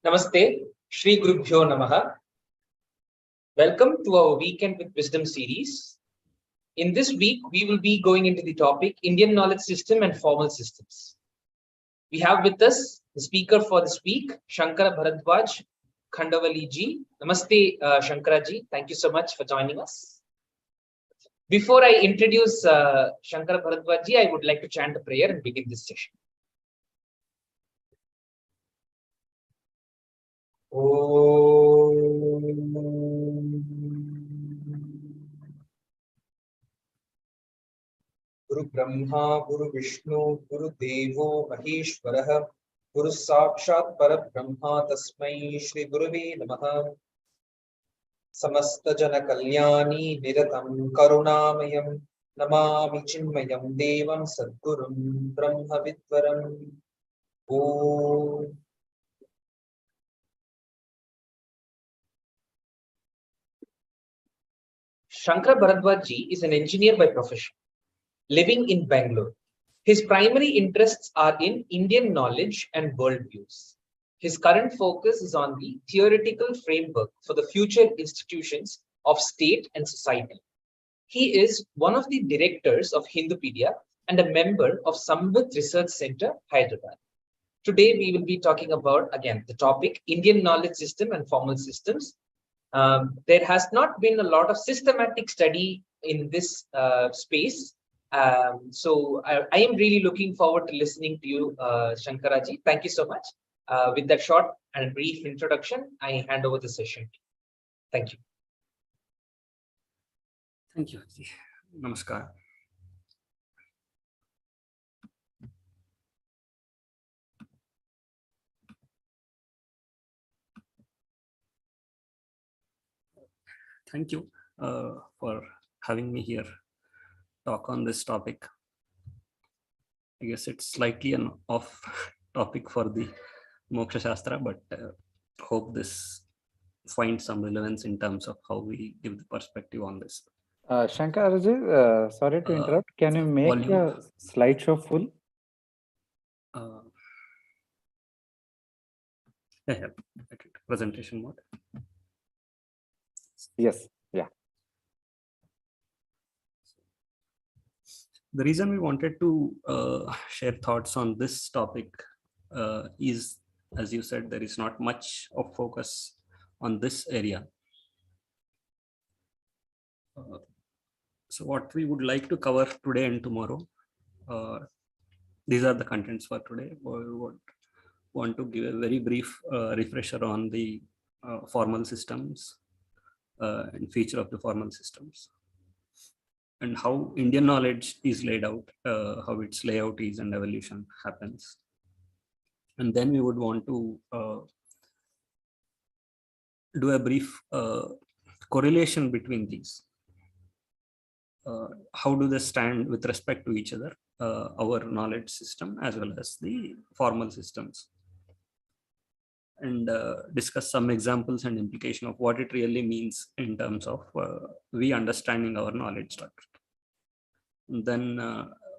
Namaste, Shri Gurubhyo Namaha. Welcome to our Weekend with Wisdom series. In this week, we will be going into the topic Indian knowledge system and formal systems. We have with us the speaker for this week, Shankara Bharadwaj, Khandavalli ji. Namaste, Shankara ji. Thank you so much for joining us. Before I introduce Shankara Bharadwaj ji, I would like to chant a prayer and begin this session. Guru Brahma, Guru Vishnu, Guru Devo Maheshwarah, Guru Sakshat Parabrahma Tasmai Shri Guruve Namaha. Samasta Jana Kalyani Niratam Karunamayam Namami Chinmayam Devam Sadgurum Brahma Vidvaram. Om. Shankara Bharadwaj ji is an engineer by profession, living in Bangalore. His primary interests are in Indian knowledge and worldviews. His current focus is on the theoretical framework for the future institutions of state and society. He is one of the directors of Hindupedia and a member of Samvit Research Center, Hyderabad. Today, we will be talking about, again, the topic Indian knowledge system and formal systems. There has not been a lot of systematic study in this space. So I am really looking forward to listening to you, Shankaraji. Thank you so much. With that short and brief introduction, I hand over the session. Thank you. Thank you. Namaskar. Thank you for having me here talk on this topic. I guess it's slightly an off topic for the Moksha Shastra, but hope this finds some relevance in terms of how we give the perspective on this. Shankaraji, sorry to interrupt. Can you make a slideshow full? Yeah, presentation mode. Yes, yeah. The reason we wanted to share thoughts on this topic is, as you said, there is not much of focus on this area. So what we would like to cover today and tomorrow, these are the contents for today. We would want to give a very brief refresher on the formal systems and feature of the formal systems, and how Indian knowledge is laid out, how its layout is and evolution happens. And then we would want to do a brief correlation between these. How do they stand with respect to each other, our knowledge system as well as the formal systems, and discuss some examples and implication of what it really means in terms of we understanding our knowledge structure. And then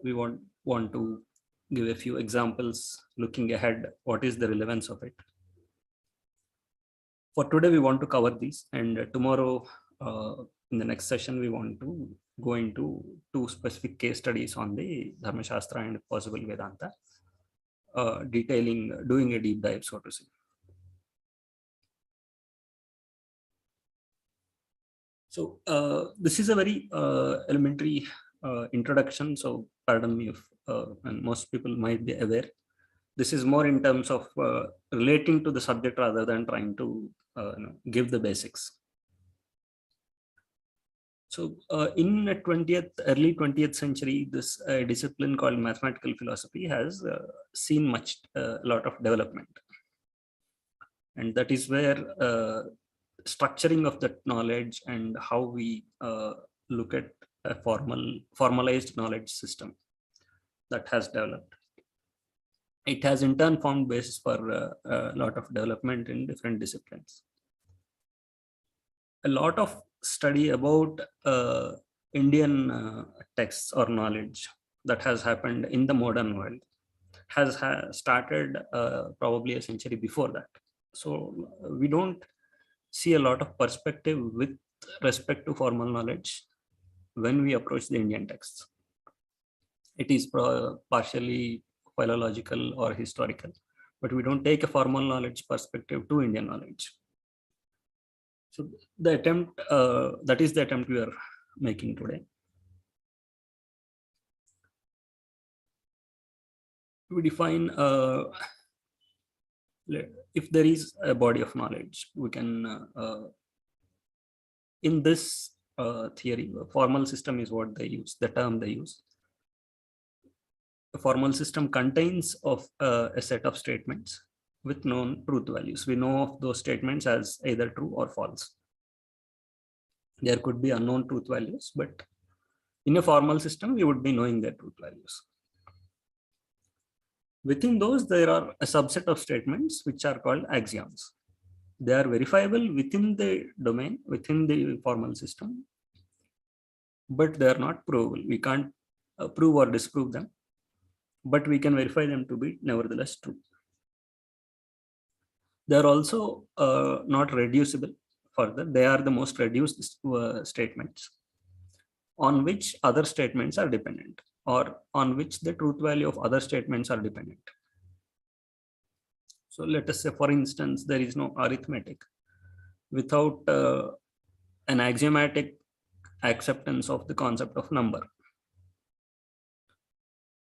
we want to give a few examples looking ahead, what is the relevance of it. For today, we want to cover these, and tomorrow in the next session, we want to go into two specific case studies on the Dharma Shastra and possible Vedanta, detailing, doing a deep dive, so to say. So this is a very elementary introduction, so pardon me if and most people might be aware. This is more in terms of relating to the subject rather than trying to give the basics. So in the early 20th century, this discipline called mathematical philosophy has seen a lot of development. And that is where structuring of that knowledge and how we look at a formalized knowledge system that has developed. It has in turn formed basis for a lot of development in different disciplines. A lot of study about Indian texts or knowledge that has happened in the modern world has started probably a century before that. So we don't see a lot of perspective with respect to formal knowledge when we approach the Indian texts. It is partially philological or historical, but we don't take a formal knowledge perspective to Indian knowledge. So the attempt, that is the attempt we are making today. We define, if there is a body of knowledge, we can, in this theory, formal system is what they use, the term they use. A formal system contains of a set of statements with known truth values. We know of those statements as either true or false. There could be unknown truth values, but in a formal system, we would be knowing their truth values. Within those, there are a subset of statements which are called axioms. They are verifiable within the domain, within the formal system, but they are not provable. We can't prove or disprove them, but we can verify them to be nevertheless true. They are also not reducible further. They are the most reduced statements on which other statements are dependent, or on which the truth value of other statements are dependent. So let us say, for instance, there is no arithmetic without an axiomatic acceptance of the concept of number.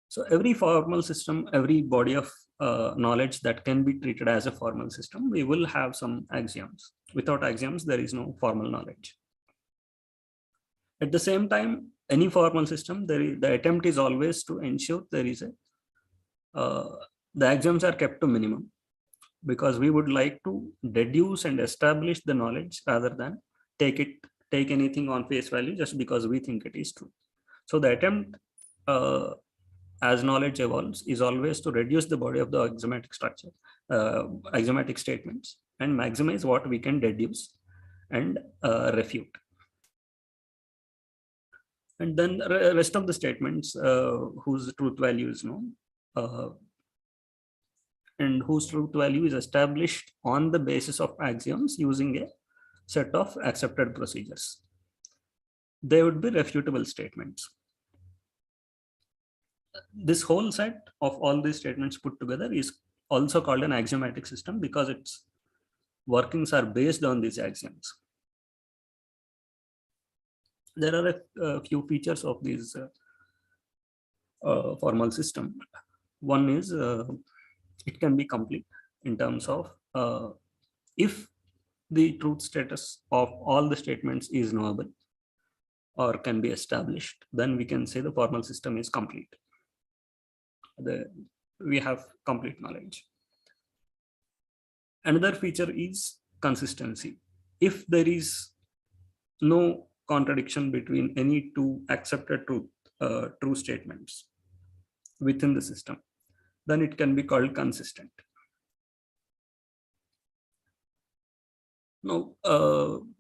So every formal system, every body of knowledge that can be treated as a formal system, we will have some axioms. Without axioms, there is no formal knowledge. At the same time, any formal system, the attempt is always to ensure there is the axioms are kept to minimum, because we would like to deduce and establish the knowledge rather than take anything on face value just because we think it is true. So the attempt, as knowledge evolves, is always to reduce the body of the axiomatic structure, axiomatic statements, and maximize what we can deduce and refute. And then the rest of the statements whose truth value is known, and whose truth value is established on the basis of axioms using a set of accepted procedures. They would be refutable statements. This whole set of all these statements put together is also called an axiomatic system, because its workings are based on these axioms. There are a few features of this formal system. One is it can be complete in terms of if the truth status of all the statements is knowable or can be established, then we can say the formal system is complete. We have complete knowledge. Another feature is consistency. If there is no contradiction between any two accepted true statements within the system, then it can be called consistent. Now,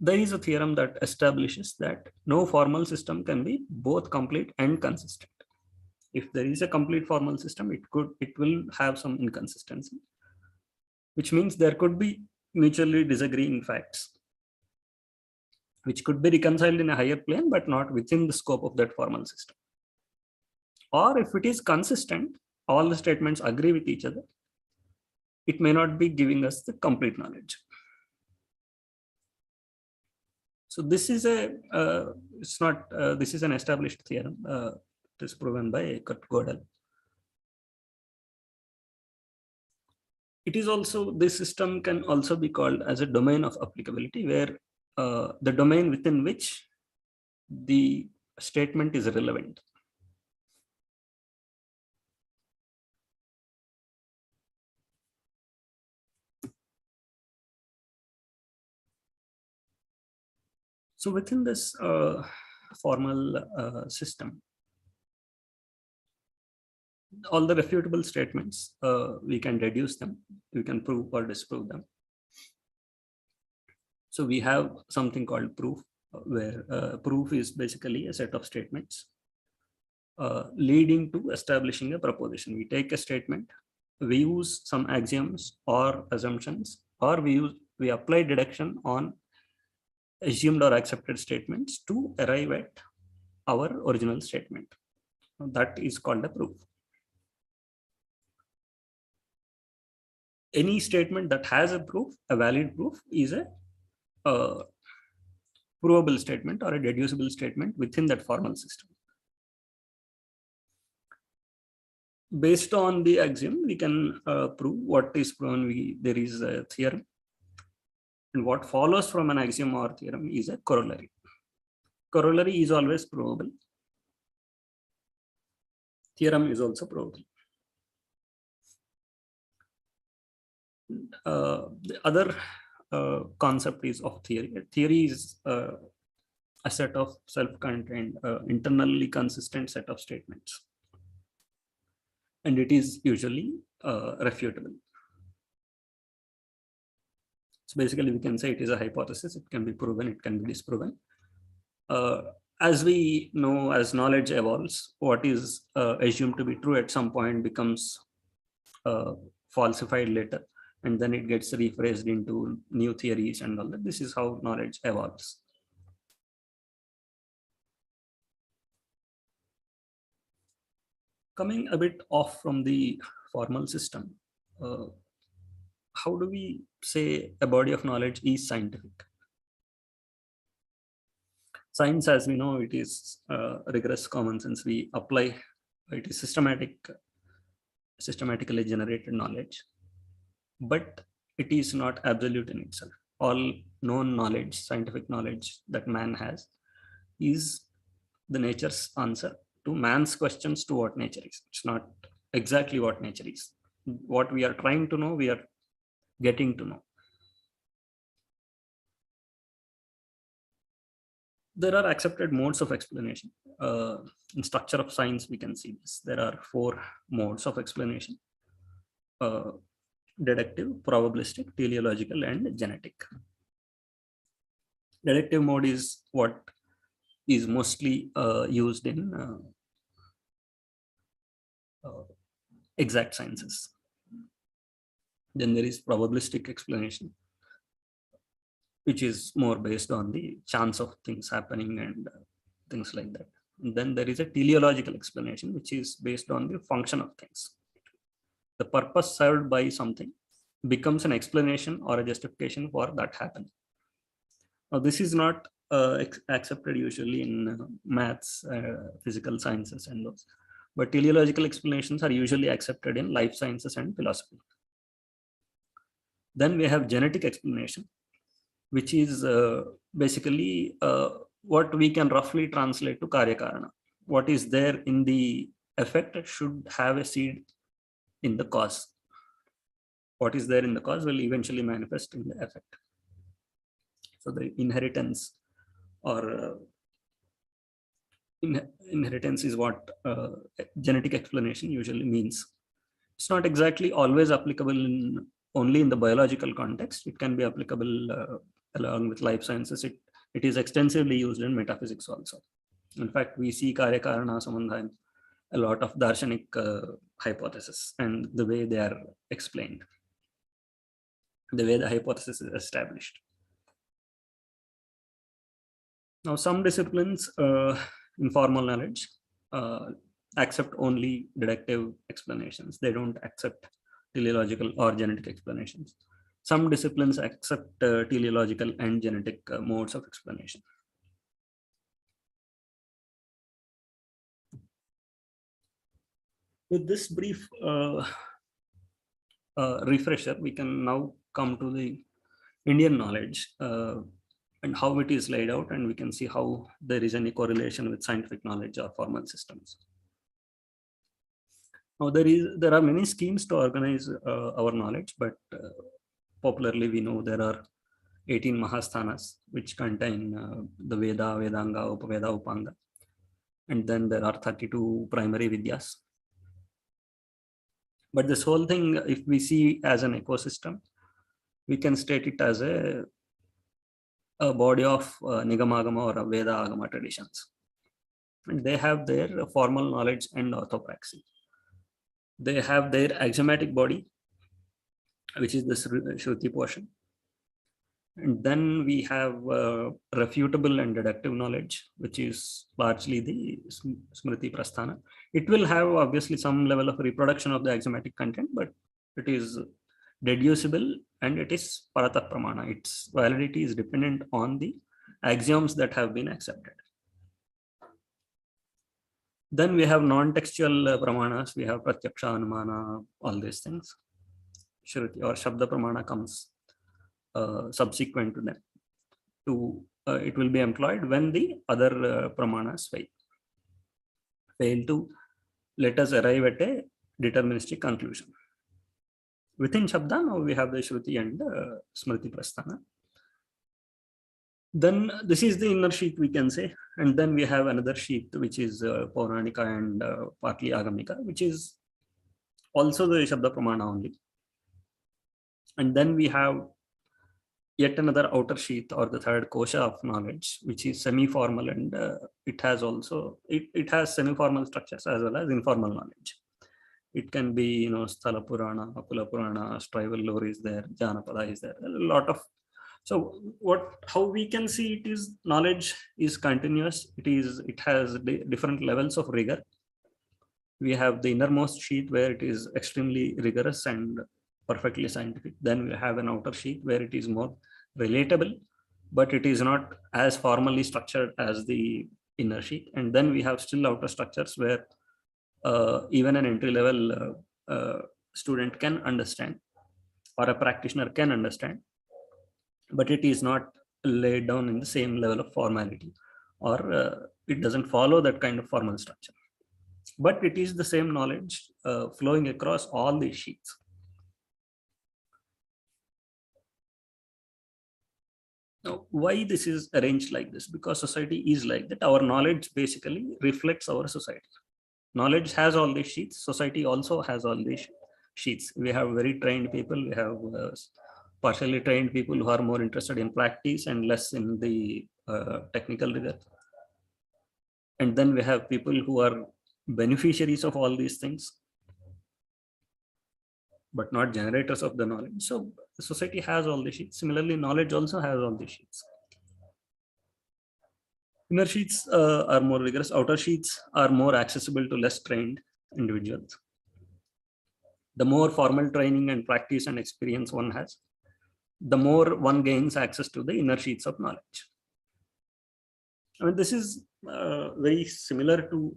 there is a theorem that establishes that no formal system can be both complete and consistent. If there is a complete formal system, it will have some inconsistency, which means there could be mutually disagreeing facts, which could be reconciled in a higher plane, but not within the scope of that formal system. Or if it is consistent, all the statements agree with each other, it may not be giving us the complete knowledge. So this is this is an established theorem. It is proven by Kurt Gödel. It is also, this system can also be called as a domain of applicability, where the domain within which the statement is relevant. So within this formal system, all the refutable statements, we can deduce them, we can prove or disprove them. So we have something called proof, where proof is basically a set of statements leading to establishing a proposition. We take a statement, we use some axioms or assumptions or we apply deduction on assumed or accepted statements to arrive at our original statement. That is called a proof. Any statement that has a proof, a valid proof, is a provable statement or a deducible statement within that formal system. Based on the axiom, we can prove what is proven. There is a theorem, and what follows from an axiom or theorem is a corollary. Corollary is always provable. Theorem is also provable. The other concept is of theory. Theory is a set of self-contained, internally consistent set of statements, and it is usually refutable. So basically, we can say it is a hypothesis. It can be proven, it can be disproven. As we know, as knowledge evolves, what is assumed to be true at some point becomes falsified later, and then it gets rephrased into new theories and all that. This is how knowledge evolves. Coming a bit off from the formal system, how do we say a body of knowledge is scientific? Science, as we know, it is rigorous common sense. We apply, it is systematically generated knowledge, but it is not absolute in itself. All known knowledge, scientific knowledge that man has, is the nature's answer to man's questions to what nature is. It's not exactly what nature is. What we are trying to know, we are getting to know. There are accepted modes of explanation. In structure of science, we can see this. There are 4 modes of explanation: deductive, probabilistic, teleological, and genetic. Deductive mode is what is mostly used in exact sciences. Then there is probabilistic explanation, which is more based on the chance of things happening and things like that. And then there is a teleological explanation, which is based on the function of things. The purpose served by something becomes an explanation or a justification for that happening. Now, this is not accepted usually in maths, physical sciences, and those. But teleological explanations are usually accepted in life sciences and philosophy. Then we have genetic explanation, which is basically what we can roughly translate to karya karana. What is there in the effect should have a seed in the cause. What is there in the cause will eventually manifest in the effect. So the inheritance or inheritance is what genetic explanation usually means. It's not exactly always applicable only in the biological context. It can be applicable along with life sciences. It is extensively used in metaphysics also. In fact, we see karya karana sambandha, a lot of darshanik hypotheses and the way they are explained, the way the hypothesis is established. Now, some disciplines in formal knowledge accept only deductive explanations. They don't accept teleological or genetic explanations. Some disciplines accept teleological and genetic modes of explanation. With this brief refresher, we can now come to the Indian knowledge and how it is laid out, and we can see how there is any correlation with scientific knowledge or formal systems. Now, there are many schemes to organize our knowledge, but popularly we know there are 18 Mahasthanas, which contain the Veda, Vedanga, Upaveda, Upanga. And then there are 32 primary Vidyas. But this whole thing, if we see as an ecosystem, we can state it as a body of Nigamagama or Veda Agama traditions. And they have their formal knowledge and orthopraxy. They have their axiomatic body, which is the Shruti portion. And then we have refutable and deductive knowledge, which is largely the Smriti Prasthana. It will have obviously some level of reproduction of the axiomatic content, but it is deducible and it is Parata Pramana. Its validity is dependent on the axioms that have been accepted. Then we have non-textual pramanas. We have Pratyaksha, Anumana, all these things. Shruti or Shabda Pramana comes subsequent to them. It will be employed when the other pramanas fail to let us arrive at a deterministic conclusion. Within Shabda, now we have the Shruti and Smriti Prasthana. Then this is the inner sheath, we can say. And then we have another sheath, which is Pauranika and partly Agamika, which is also the Shabda Pramana only. And then we have yet another outer sheath, or the third kosha of knowledge, which is semi-formal, and it has semi-formal structures as well as informal knowledge. It can be, Sthala Purana, Apula Purana, Strival lore is there, Janapada is there, a lot of. So how we can see it is knowledge is continuous. It has different levels of rigor. We have the innermost sheath where it is extremely rigorous and perfectly scientific. Then we have an outer sheath where it is more relatable, but it is not as formally structured as the inner sheath. And then we have still outer structures where even an entry-level student can understand, or a practitioner can understand, but it is not laid down in the same level of formality, or it doesn't follow that kind of formal structure. But it is the same knowledge flowing across all these sheets. Now, why this is arranged like this? Because society is like that. Our knowledge basically reflects our society. Knowledge has all these sheets. Society also has all these sheets. We have very trained people. We have partially trained people who are more interested in practice and less in the technical rigor. And then we have people who are beneficiaries of all these things, but not generators of the knowledge. So the society has all the sheets. Similarly, knowledge also has all the sheets. Inner sheets are more rigorous. Outer sheets are more accessible to less trained individuals. The more formal training and practice and experience one has, the more one gains access to the inner sheets of knowledge. I mean, this is very similar to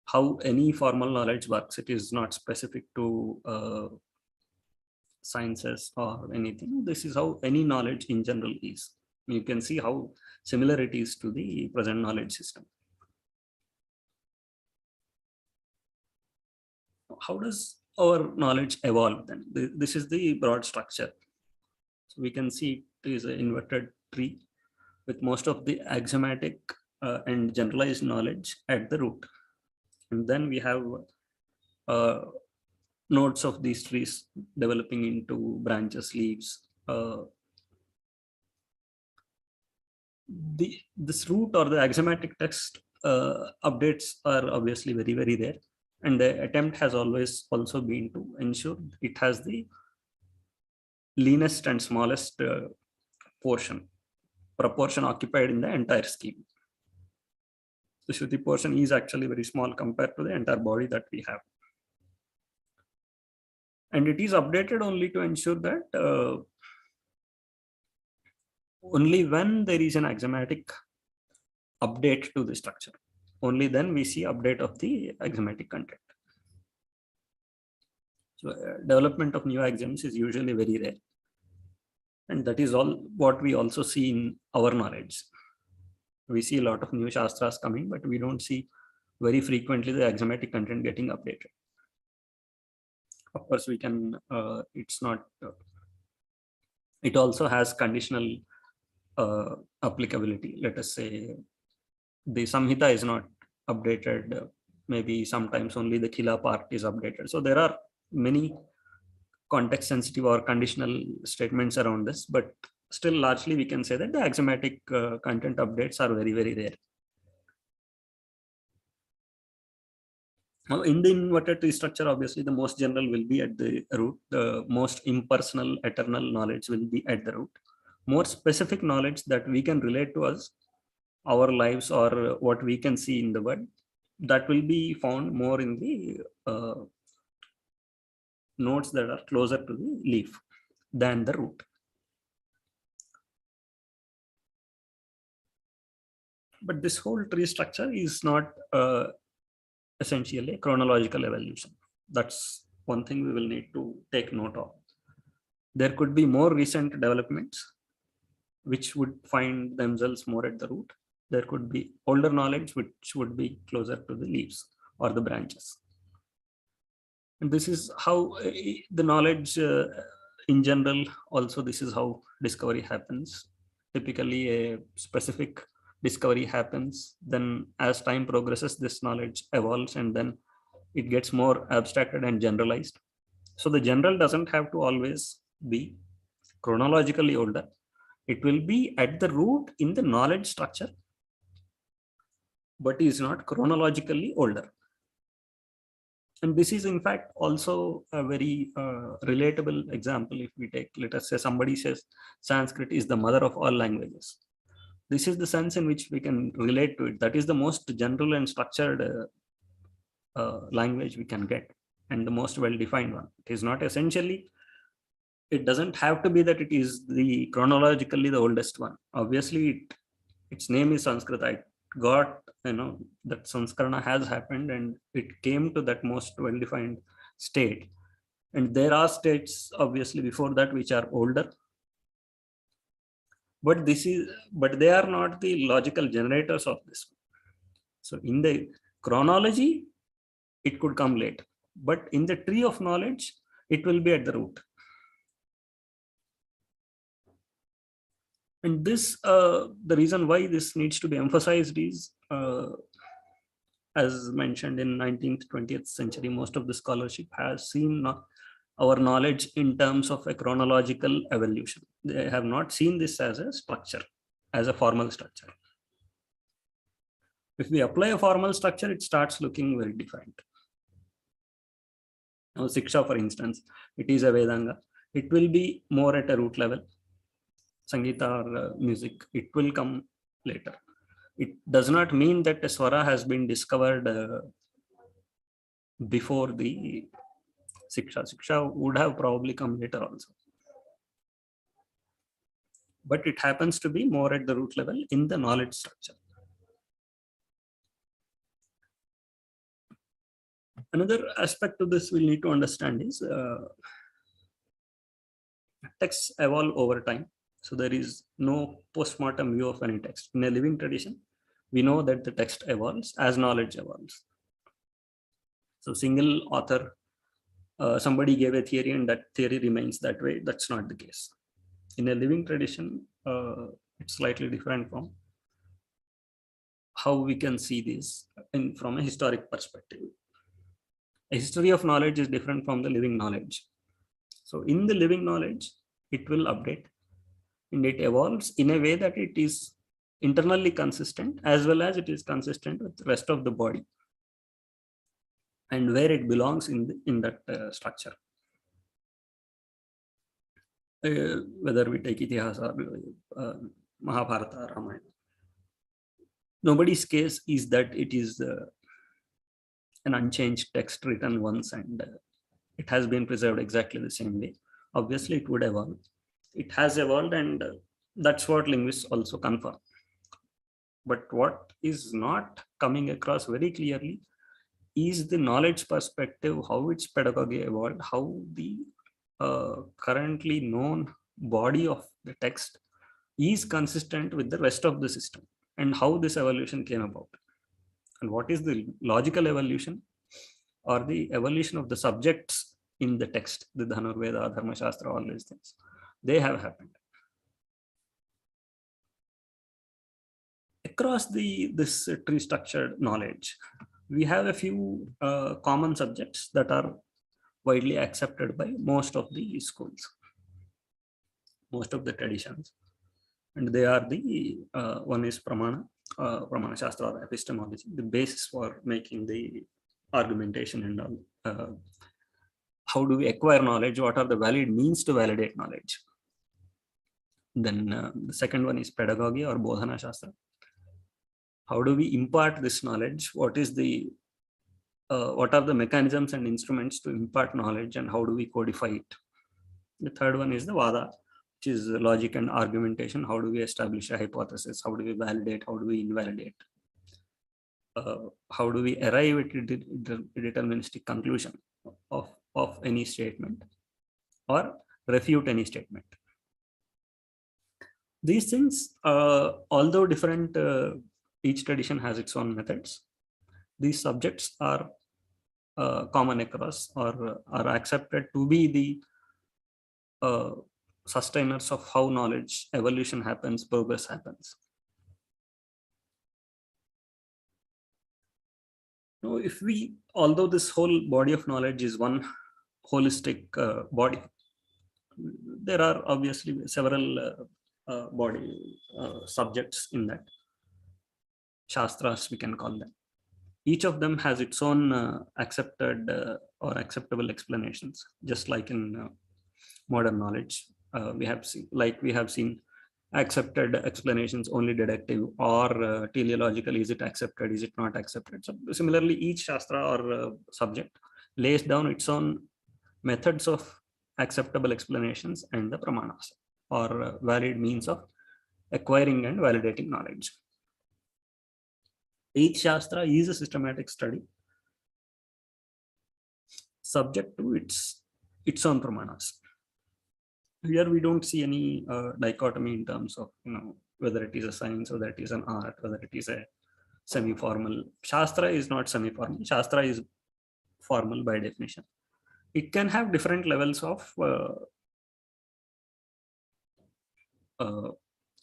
how any formal knowledge works. It is not specific to sciences or anything. This is how any knowledge in general is. You can see how similar it is to the present knowledge system. How does our knowledge evolve then? This is the broad structure. So we can see it is an inverted tree with most of the axiomatic and generalized knowledge at the root. And then we have nodes of these trees developing into branches, leaves. This root or the axiomatic text updates are obviously very, very rare. And the attempt has always also been to ensure it has the leanest and smallest proportion occupied in the entire scheme. The Shruti portion is actually very small compared to the entire body that we have. And it is updated only to ensure that only when there is an axiomatic update to the structure, only then we see update of the axiomatic content. So development of new axioms is usually very rare. And that is all what we also see in our knowledge. We see a lot of new Shastras coming, but we don't see very frequently the axiomatic content getting updated. Of course, we can, it's not, it also has conditional applicability. Let us say the Samhita is not updated. Maybe sometimes only the Khila part is updated. So there are many context sensitive or conditional statements around this, but still largely we can say that the axiomatic content updates are very, very rare. Now, in the inverted tree structure, obviously the most general will be at the root. The most impersonal, eternal knowledge will be at the root. More specific knowledge that we can relate to us, our lives, or what we can see in the world, that will be found more in the nodes that are closer to the leaf than the root. But this whole tree structure is not essentially a chronological evolution. That's one thing we will need to take note of. There could be more recent developments which would find themselves more at the root. There could be older knowledge which would be closer to the leaves or the branches. And this is how the knowledge in general, also this is how discovery happens. Typically a specific discovery happens, then as time progresses this knowledge evolves, and then it gets more abstracted and generalized. So the general doesn't have to always be chronologically older. It will be at the root in the knowledge structure, but is not chronologically older. And this is in fact also a very relatable example. If we take, let us say somebody says Sanskrit is the mother of all languages. This is the sense in which we can relate to it. That is the most general and structured language we can get, and the most well-defined one. It is not essentially, it doesn't have to be that it is the chronologically the oldest one. Obviously its name is Sanskrit. I got, that Sanskarana has happened and it came to that most well-defined state. And there are states obviously before that which are older, but they are not the logical generators of this. So in the chronology it could come late, but in the tree of knowledge it will be at the root. And this the reason why this needs to be emphasized is, as mentioned, in 19th 20th century most of the scholarship has seen our knowledge in terms of a chronological evolution. They have not seen this as a structure, as a formal structure. If we apply a formal structure, it starts looking very defined. Now Siksha, for instance, it is a Vedanga. It will be more at a root level. Sangeeta or music, it will come later. It does not mean that a swara has been discovered before the Siksha. Siksha would have probably come later also. But it happens to be more at the root level in the knowledge structure. Another aspect to this we'll need to understand is texts evolve over time. So there is no post-mortem view of any text. In a living tradition, we know that the text evolves as knowledge evolves. So single author, somebody gave a theory and that theory remains that way. That's not the case. In a living tradition, it's slightly different from how we can see this from a historic perspective. A history of knowledge is different from the living knowledge. So in the living knowledge, it will update and it evolves in a way that it is internally consistent as well as it is consistent with the rest of the body and where it belongs in that structure. Whether we take Itihasa, Mahabharata, Ramayana, nobody's case is that it is an unchanged text written once and it has been preserved exactly the same way. Obviously it would evolve. It has evolved, and that's what linguists also confirm. But what is not coming across very clearly is the knowledge perspective, how its pedagogy evolved, how the currently known body of the text is consistent with the rest of the system, and how this evolution came about, and what is the logical evolution or the evolution of the subjects in the text, the Dhanurveda, Dharma Shastra, all these things, they have happened. Across this tree structured knowledge, we have a few common subjects that are widely accepted by most of the schools, most of the traditions, and they are the one is pramana, pramana shastra or epistemology, the basis for making the argumentation and all. How do we acquire knowledge? What are the valid means to validate knowledge? Then the second one is pedagogy or Bodhana Shastra. How do we impart this knowledge? What are the mechanisms and instruments to impart knowledge, and how do we codify it? The third one is the Vada, which is logic and argumentation. How do we establish a hypothesis? How do we validate? How do we invalidate? How do we arrive at a deterministic conclusion of any statement or refute any statement? These things, although different, each tradition has its own methods. These subjects are common across or are accepted to be the sustainers of how knowledge evolution happens, progress happens. Now, although this whole body of knowledge is one holistic body, there are obviously several body subjects in that. Shastras, we can call them. Each of them has its own accepted or acceptable explanations, just like in modern knowledge. We have seen accepted explanations, only deductive or teleological. Is it accepted? Is it not accepted? So similarly, each Shastra or subject lays down its own methods of acceptable explanations and the pramanas or valid means of acquiring and validating knowledge. Each Shastra is a systematic study subject to its own pramanas. Here we don't see any dichotomy in terms of whether it is a science, whether it is an art, whether it is a semi-formal. Shastra is not semi-formal. Shastra is formal by definition. It can have different levels of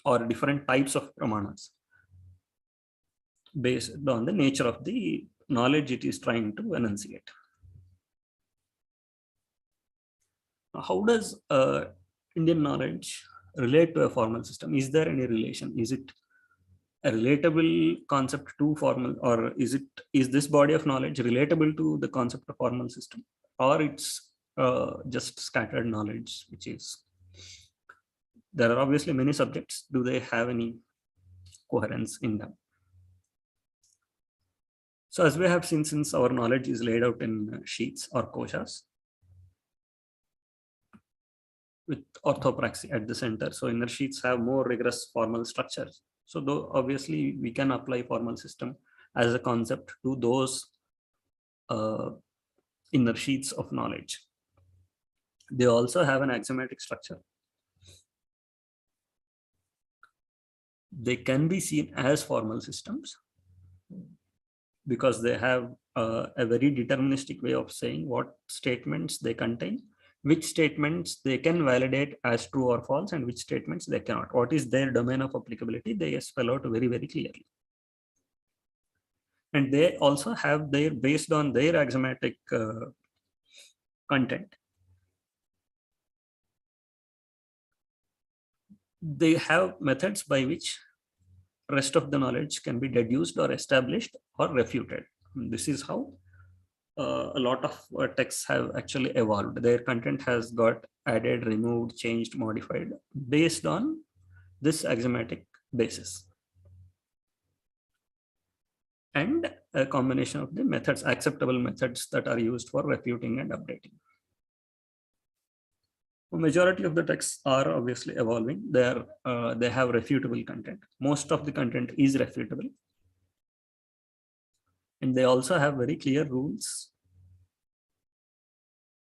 or different types of pramanas based on the nature of the knowledge it is trying to enunciate. How does Indian knowledge relate to a formal system? Is there any relation? Is it a relatable concept to formal, or is this body of knowledge relatable to the concept of formal system, or it's just scattered knowledge, which is, there are obviously many subjects. Do they have any coherence in them? So as we have seen, since our knowledge is laid out in sheaths or koshas with orthopraxy at the center, so inner sheaths have more rigorous formal structures. So though obviously we can apply formal system as a concept to those inner sheaths of knowledge. They also have an axiomatic structure. They can be seen as formal systems because they have a very deterministic way of saying what statements they contain, which statements they can validate as true or false, and which statements they cannot. What is their domain of applicability, they spell out very, very clearly. And they also have based on their axiomatic content, they have methods by which rest of the knowledge can be deduced or established or refuted. And this is how a lot of texts have actually evolved. Their content has got added, removed, changed, modified based on this axiomatic basis. And a combination of the methods, acceptable methods that are used for refuting and updating. The majority of the texts are obviously evolving. They have refutable content. Most of the content is refutable. And they also have very clear rules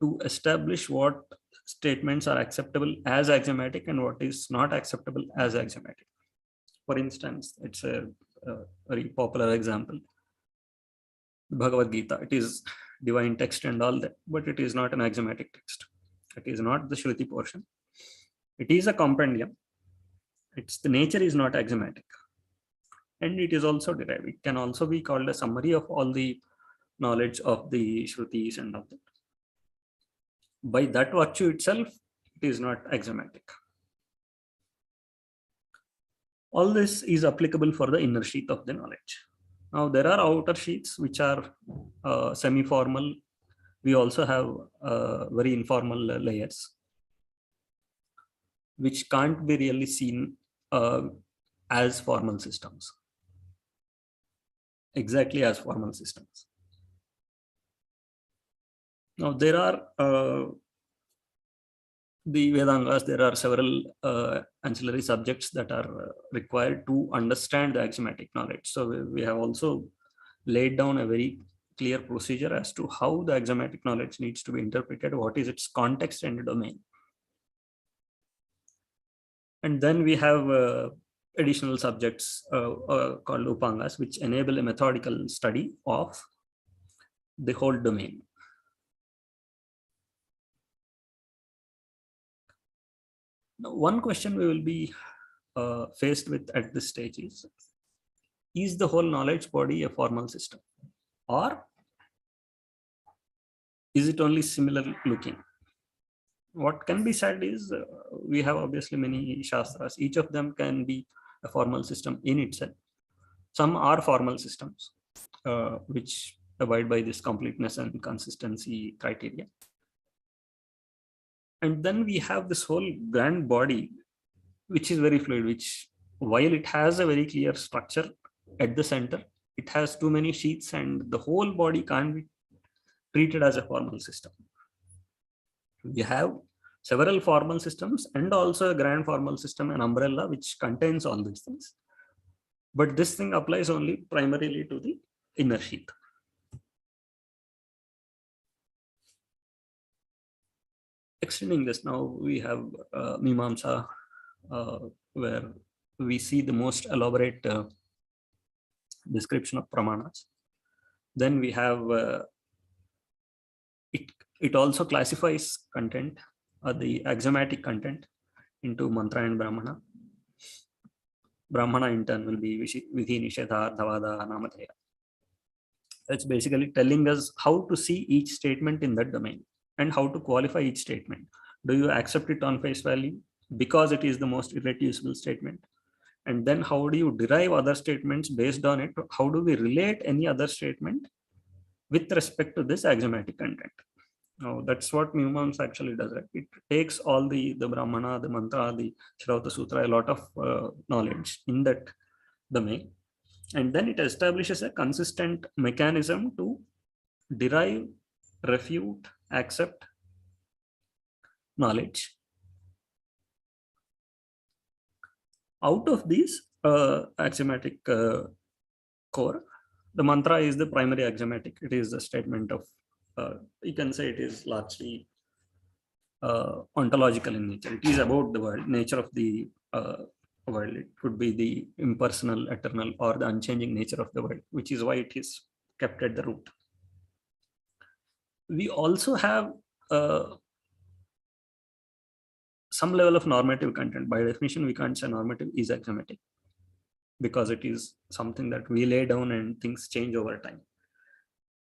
to establish what statements are acceptable as axiomatic and what is not acceptable as axiomatic. For instance, it's a very popular example. Bhagavad Gita, it is divine text and all that, but it is not an axiomatic text. It is not the Shruti portion. It is a compendium. The nature is not axiomatic. And it is also derived. It can also be called a summary of all the knowledge of the Shrutis and all that. By that virtue itself, it is not axiomatic. All this is applicable for the inner sheath of the knowledge. Now there are outer sheaths which are semi-formal. We also have very informal layers, which can't be really seen as formal systems, exactly as formal systems. Now there are the Vedangas, there are several ancillary subjects that are required to understand the axiomatic knowledge. So we have also laid down a very clear procedure as to how the axiomatic knowledge needs to be interpreted, what is its context and domain. And then we have additional subjects called Upangas, which enable a methodical study of the whole domain. Now, one question we will be faced with at this stage is the whole knowledge body a formal system, or is it only similar looking? What can be said is we have obviously many Shastras. Each of them can be a formal system in itself. Some are formal systems which abide by this completeness and consistency criteria. And then we have this whole grand body, which is very fluid, which while it has a very clear structure at the center, it has too many sheaths and the whole body can't be treated as a formal system. We have several formal systems and also a grand formal system, an umbrella, which contains all these things. But this thing applies only primarily to the inner sheath. Extending this, now we have Mimamsa, where we see the most elaborate description of pramanas. Then we have it also classifies content, the axiomatic content, into mantra and brahmana. Brahmana in turn will be vidhi, nishedha, dhavada, namadeya. It's basically telling us how to see each statement in that domain and how to qualify each statement. Do you accept it on face value because it is the most irreducible statement? And then how do you derive other statements based on it? How do we relate any other statement with respect to this axiomatic content? Now that's what Mimamsa actually does, right? It takes all the Brahmana, the mantra, the Shrauta Sutra, a lot of knowledge in that domain. And then it establishes a consistent mechanism to derive, refute, accept knowledge. Out of these axiomatic core, the mantra is the primary axiomatic. It is the statement of, you can say it is largely ontological in nature. It is about the world, nature of the world. It could be the impersonal, eternal, or the unchanging nature of the world, which is why it is kept at the root. We also have some level of normative content. By definition, we can't say normative is axiomatic because it is something that we lay down and things change over time.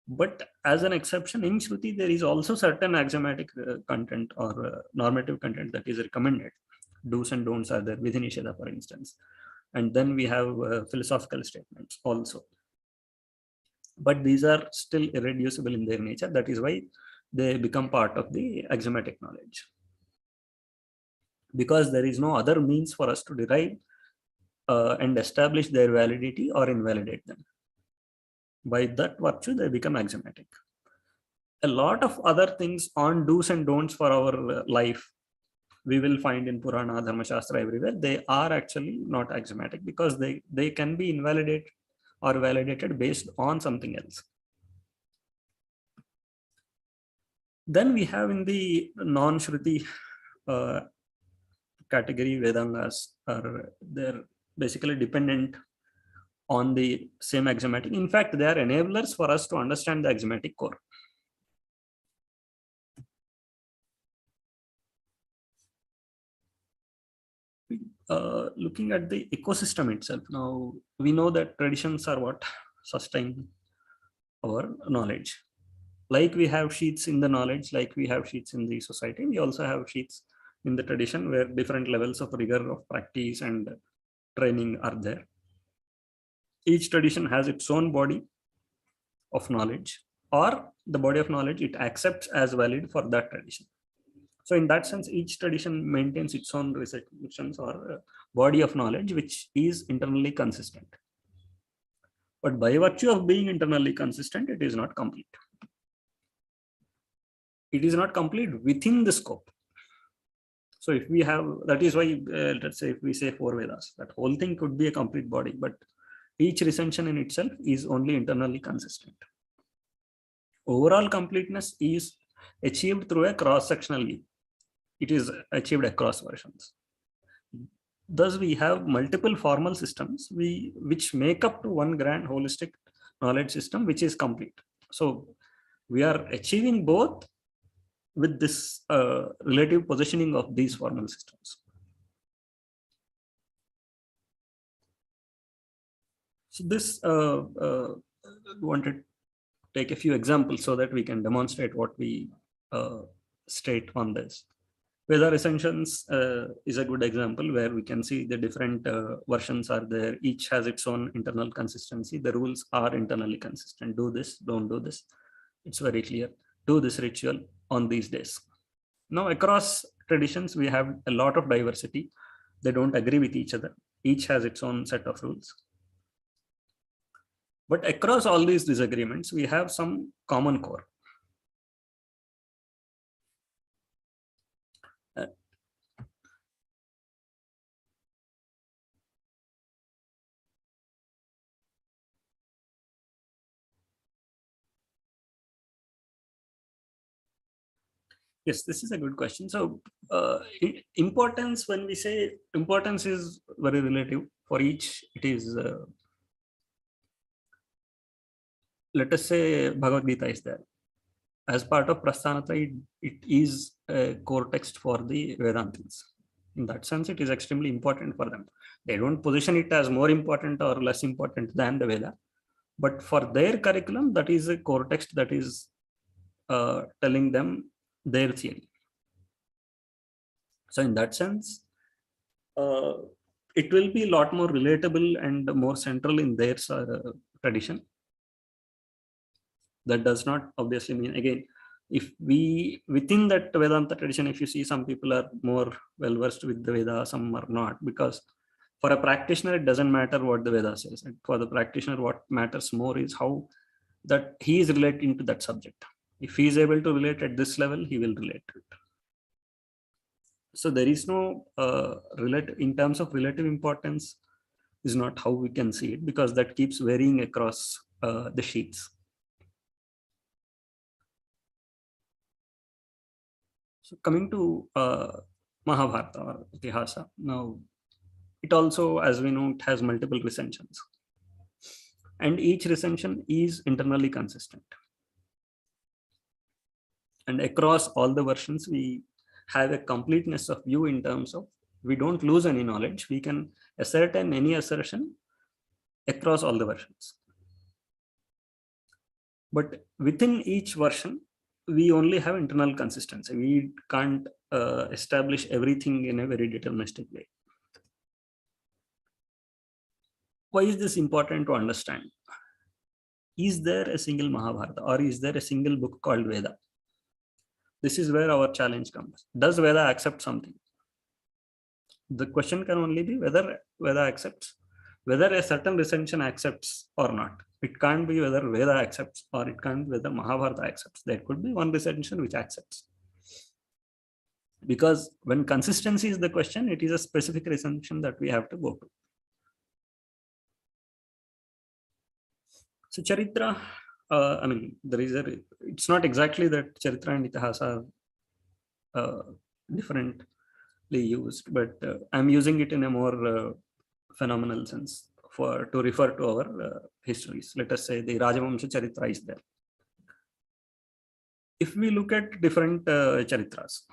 But as an exception, in Shruti, there is also certain axiomatic content or normative content that is recommended. Do's and don'ts are there within Nisheda, for instance. And then we have philosophical statements also. But these are still irreducible in their nature. That is why they become part of the axiomatic knowledge. Because there is no other means for us to derive and establish their validity or invalidate them. By that virtue, they become axiomatic. A lot of other things on do's and don'ts for our life, we will find in Purana, Dharma Shastra, everywhere. They are actually not axiomatic because they can be invalidated or validated based on something else. Then we have in the non-Shruti category, Vedangas they're basically dependent on the same axiomatic. In fact, they are enablers for us to understand the axiomatic core. Looking at the ecosystem itself, now we know that traditions are what sustain our knowledge. Like we have sheaths in the knowledge, like we have sheaths in the society, we also have sheaths in the tradition where different levels of rigor of practice and training are there. Each tradition has its own body of knowledge, or the body of knowledge it accepts as valid for that tradition. So in that sense, each tradition maintains its own restrictions or body of knowledge, which is internally consistent. But by virtue of being internally consistent, it is not complete. It is not complete within the scope. So if we have, that is why, let's say if we say 4 Vedas, that whole thing could be a complete body, but each recension in itself is only internally consistent. Overall completeness is achieved through a cross-sectional view. It is achieved across versions. Thus, we have multiple formal systems which make up to one grand holistic knowledge system, which is complete. So we are achieving both with this relative positioning of these formal systems. So this wanted to take a few examples so that we can demonstrate what we state on this. Veda recensions is a good example where we can see the different versions are there. Each has its own internal consistency. The rules are internally consistent. Do this, don't do this. It's very clear. Do this ritual on these days. Now, across traditions, we have a lot of diversity. They don't agree with each other. Each has its own set of rules. But across all these disagreements, we have some common core. Yes, this is a good question. So importance, when we say importance is very relative for each, it is, let us say Bhagavad Gita is there. As part of Prasthanatra, it is a core text for the Vedantins. In that sense, it is extremely important for them. They don't position it as more important or less important than the Veda. But for their curriculum, that is a core text that is telling them their theory. So in that sense, it will be a lot more relatable and more central in their tradition. That does not obviously mean, again, if we, within that Vedanta tradition, if you see some people are more well versed with the Veda, some are not, because for a practitioner, it doesn't matter what the Veda says. And for the practitioner, what matters more is how that he is relating to that subject. If he is able to relate at this level, he will relate to it. So there is no in terms of relative importance is not how we can see it, because that keeps varying across the sheets. So coming to Mahabharata or Itihasa, now it also, as we know, it has multiple recensions, and each recension is internally consistent. And across all the versions, we have a completeness of view in terms of we don't lose any knowledge. We can ascertain any assertion across all the versions. But within each version, we only have internal consistency. We can't establish everything in a very deterministic way. Why is this important to understand? Is there a single Mahabharata, or is there a single book called Veda? This is where our challenge comes. Does Veda accept something? The question can only be whether Veda accepts, whether a certain recension accepts or not. It can't be whether Veda accepts, or it can't be whether Mahabharata accepts. There could be one recension which accepts. Because when consistency is the question, it is a specific recension that we have to go to. So Charitra, I mean, there is it's not exactly that Charitra and Itihasa are differently used, but I'm using it in a more phenomenal sense to refer to our histories. Let us say the Rajavamsha Charitra is there. If we look at different Charitras,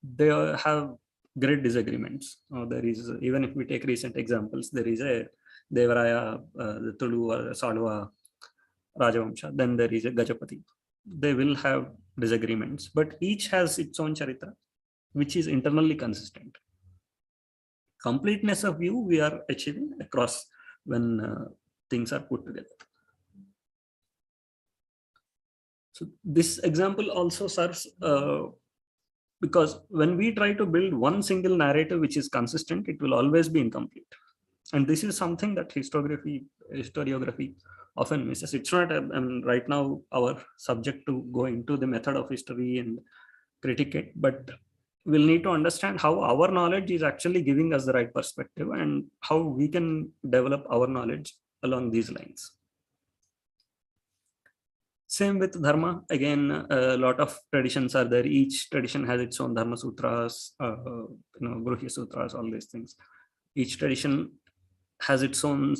they have great disagreements. There is, even if we take recent examples, there is a Devaraya, the Tulu or Salva Rajavamsha, then there is a Gajapati. They will have disagreements, but each has its own Charitra, which is internally consistent. Completeness of view we are achieving across when things are put together. So this example also serves because when we try to build one single narrative which is consistent, it will always be incomplete. And this is something that historiography often misses. It's not, right now, our subject to go into the method of history and critique it, but we'll need to understand how our knowledge is actually giving us the right perspective and how we can develop our knowledge along these lines. Same with Dharma. Again, a lot of traditions are there. Each tradition has its own Dharma Sutras, Gruhya Sutras, all these things. Each tradition has its own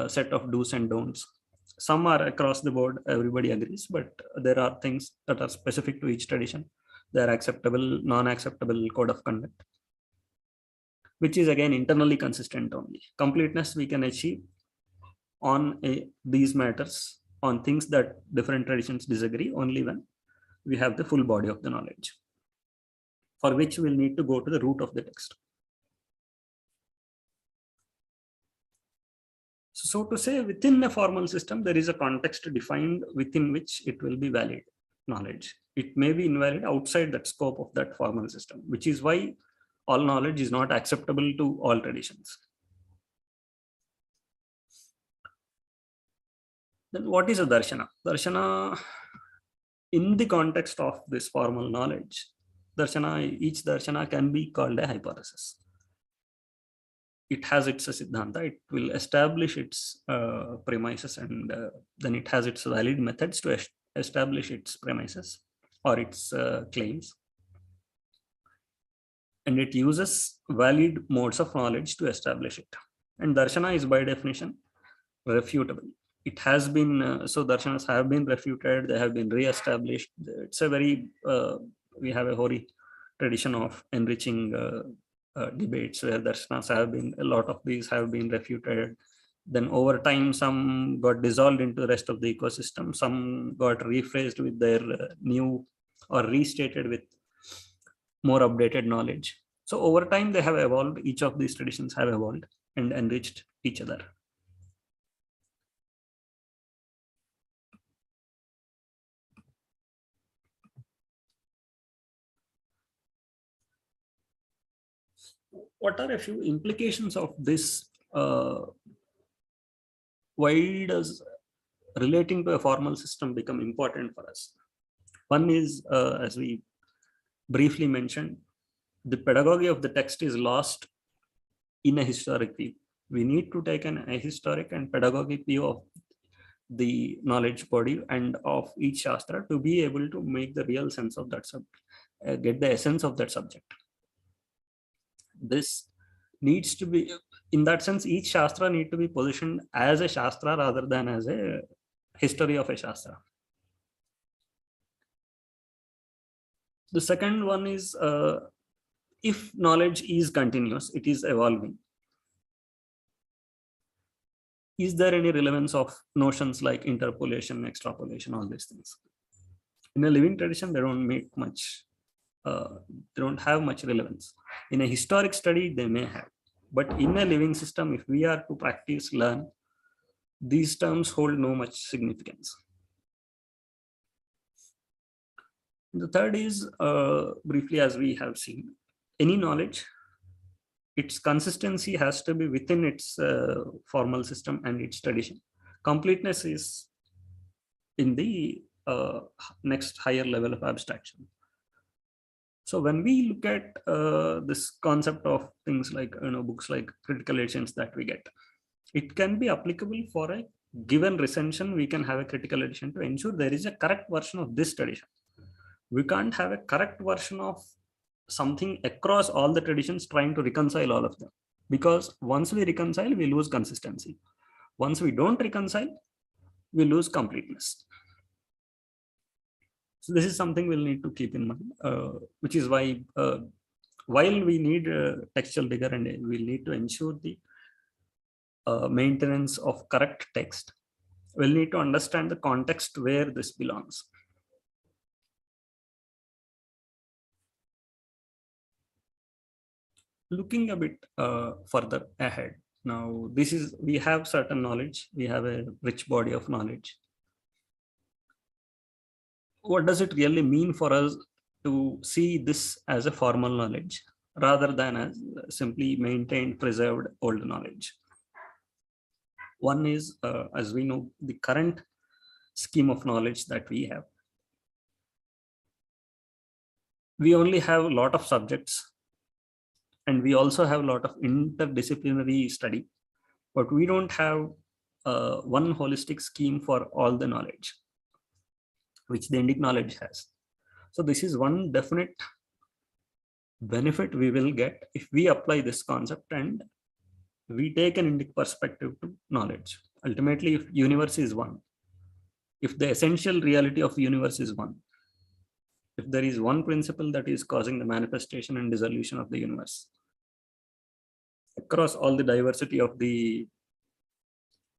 set of do's and don'ts. Some are across the board, everybody agrees, but there are things that are specific to each tradition. They are acceptable, non-acceptable code of conduct, which is again internally consistent only. Completeness we can achieve on these matters, on things that different traditions disagree, only when we have the full body of the knowledge, for which we'll need to go to the root of the text. So to say, within a formal system, there is a context defined within which it will be valid knowledge. It may be invalid outside that scope of that formal system, which is why all knowledge is not acceptable to all traditions. Then what is a darshana? Darshana, in the context of this formal knowledge, each darshana can be called a hypothesis. It has its siddhanta, it will establish its premises, and then it has its valid methods to establish its premises or its claims. And it uses valid modes of knowledge to establish it. And darshana is by definition refutable. It has been, so darshanas have been refuted, they have been re-established. It's a very, we have a hoary tradition of enriching debates where darshanas have been, a lot of these have been refuted. Then over time, some got dissolved into the rest of the ecosystem, some got rephrased with their new or restated with more updated knowledge. So over time, they have evolved, each of these traditions have evolved and enriched each other. What are a few implications of this? Why does relating to a formal system become important for us? One is, as we briefly mentioned, the pedagogy of the text is lost in a historic view. We need to take an ahistoric and pedagogic view of the knowledge body and of each Shastra to be able to make the real sense of that subject, get the essence of that subject. This needs to be, in that sense, each Shastra need to be positioned as a Shastra rather than as a history of a Shastra. The second one is, if knowledge is continuous, it is evolving, is there any relevance of notions like interpolation, extrapolation, all these things? In a living tradition, they don't make much, they don't have much relevance. In a historic study, they may have. But in a living system, if we are to practice, learn, these terms hold no much significance. The third is, briefly as we have seen, any knowledge, its consistency has to be within its formal system and its tradition. Completeness is in the next higher level of abstraction. So when we look at this concept of things like, books like critical editions that we get, it can be applicable for a given recension. We can have a critical edition to ensure there is a correct version of this tradition. We can't have a correct version of something across all the traditions trying to reconcile all of them, because once we reconcile, we lose consistency. Once we don't reconcile, we lose completeness. So this is something we'll need to keep in mind, which is why while we need textual rigor and we'll need to ensure the maintenance of correct text, we'll need to understand the context where this belongs. Looking a bit further ahead, Now, we have certain knowledge, we have a rich body of knowledge. What does it really mean for us to see this as a formal knowledge rather than as simply maintained, preserved old knowledge? One is, as we know, the current scheme of knowledge that we have. We only have a lot of subjects, and we also have a lot of interdisciplinary study, but we don't have one holistic scheme for all the knowledge, which the Indic knowledge has. So this is one definite benefit we will get if we apply this concept and we take an Indic perspective to knowledge. Ultimately, if universe is one, if the essential reality of universe is one, if there is one principle that is causing the manifestation and dissolution of the universe across all the diversity of the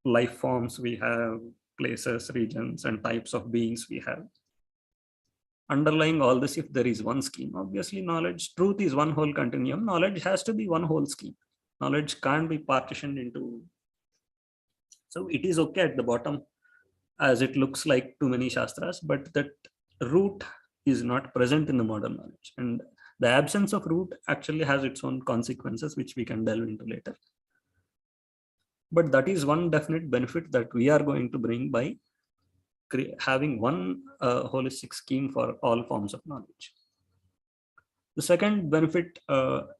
life forms we have, places, regions, and types of beings we have, underlying all this, if there is one scheme, obviously knowledge, truth is one whole continuum. Knowledge has to be one whole scheme. Knowledge can't be partitioned into. So it is okay at the bottom, as it looks like too many shastras, but that root is not present in the modern knowledge. And the absence of root actually has its own consequences, which we can delve into later. But that is one definite benefit that we are going to bring by having one holistic scheme for all forms of knowledge. The second benefit,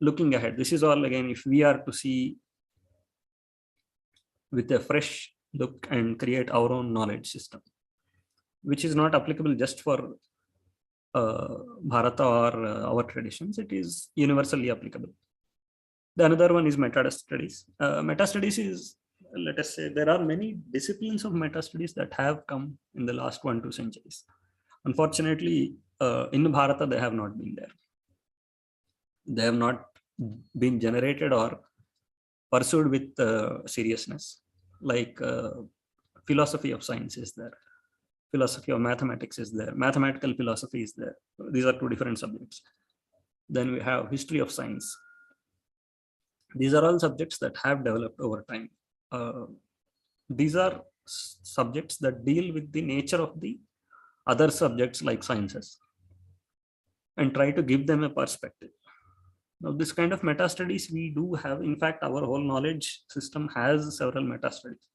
looking ahead, this is all again, if we are to see with a fresh look and create our own knowledge system, which is not applicable just for Bharata or our traditions, it is universally applicable. The another one is meta studies. Meta studies is, let us say, there are many disciplines of meta studies that have come in the last 1-2 centuries. Unfortunately, in Bharata, they have not been there. They have not been generated or pursued with seriousness. Like philosophy of science is there. Philosophy of mathematics is there. Mathematical philosophy is there. These are two different subjects. Then we have history of science. These are all subjects that have developed over time. These are subjects that deal with the nature of the other subjects like sciences and try to give them a perspective. Now, this kind of meta studies we do have. In fact, our whole knowledge system has several meta studies.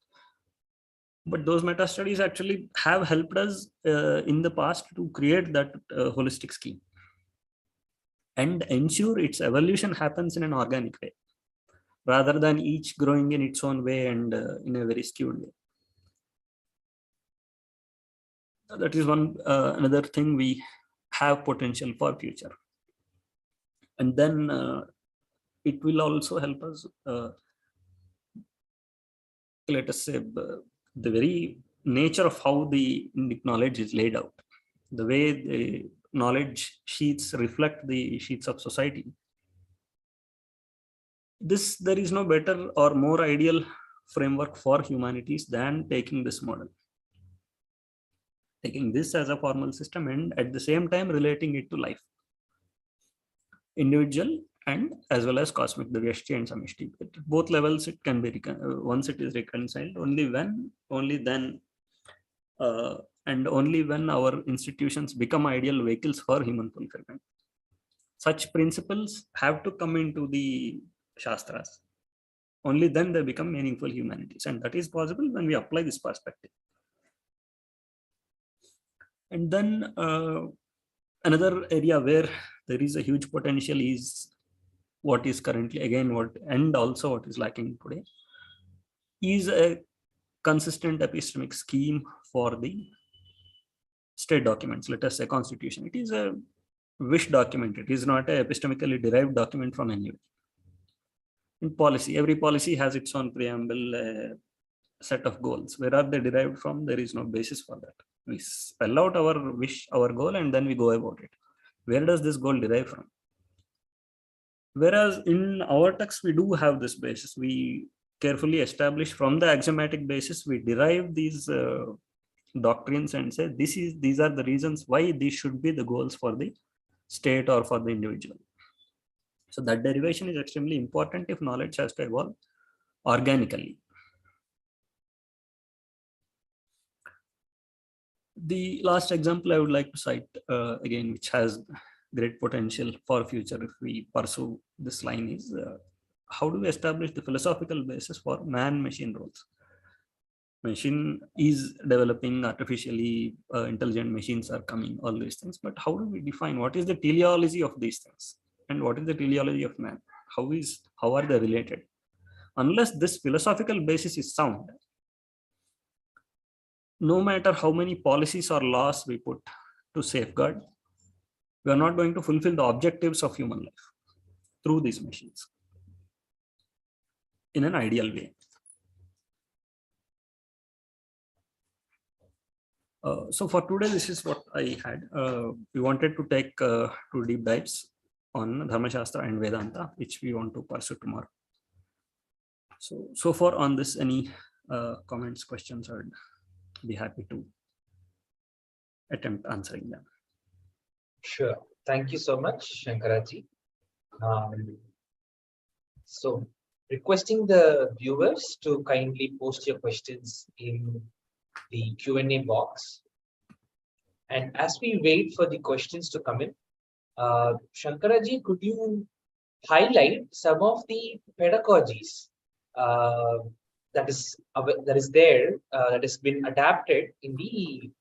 But those meta studies actually have helped us in the past to create that holistic scheme and ensure its evolution happens in an organic way, rather than each growing in its own way and in a very skewed way. That is one another thing we have potential for future. And then it will also help us, let us say, the very nature of how the knowledge is laid out, the way the knowledge sheets reflect the sheets of society. There is no better or more ideal framework for humanities than taking this model, taking this as a formal system and at the same time relating it to life, individual and as well as cosmic, the Vyashti and Samishti. At both levels, it can be once it is reconciled, only then, and only when our institutions become ideal vehicles for human fulfillment. Such principles have to come into the Shastras. Only then they become meaningful humanities. And that is possible when we apply this perspective. And then another area where there is a huge potential is what is currently, again, and also what is lacking today, is a consistent epistemic scheme for the state documents. Let us say constitution. It is a wish document. It is not a epistemically derived document from anywhere. In policy, every policy has its own preamble, set of goals. Where are they derived from? There is no basis for that. We spell out our wish, our goal, and then we go about it. Where does this goal derive from? Whereas in our text, we do have this basis. We carefully establish from the axiomatic basis, we derive these doctrines and say these are the reasons why these should be the goals for the state or for the individual. So that derivation is extremely important if knowledge has to evolve organically. The last example I would like to cite again, which has great potential for future if we pursue this line, is how do we establish the philosophical basis for man-machine roles? Machine is developing, artificially intelligent machines are coming, all these things, but how do we define what is the teleology of these things and what is the teleology of man? How are they related? Unless this philosophical basis is sound, no matter how many policies or laws we put to safeguard, we are not going to fulfill the objectives of human life through these machines in an ideal way. So for today, this is what I had. We wanted to take 2 deep dives on Dharma Shastra and Vedanta, which we want to pursue tomorrow. So far on this, any comments, questions, I'd be happy to attempt answering them. Sure. Thank you so much, Shankaraji. So requesting the viewers to kindly post your questions in the Q&A box. And as we wait for the questions to come in, Shankaraji, could you highlight some of the pedagogies that has been adapted in the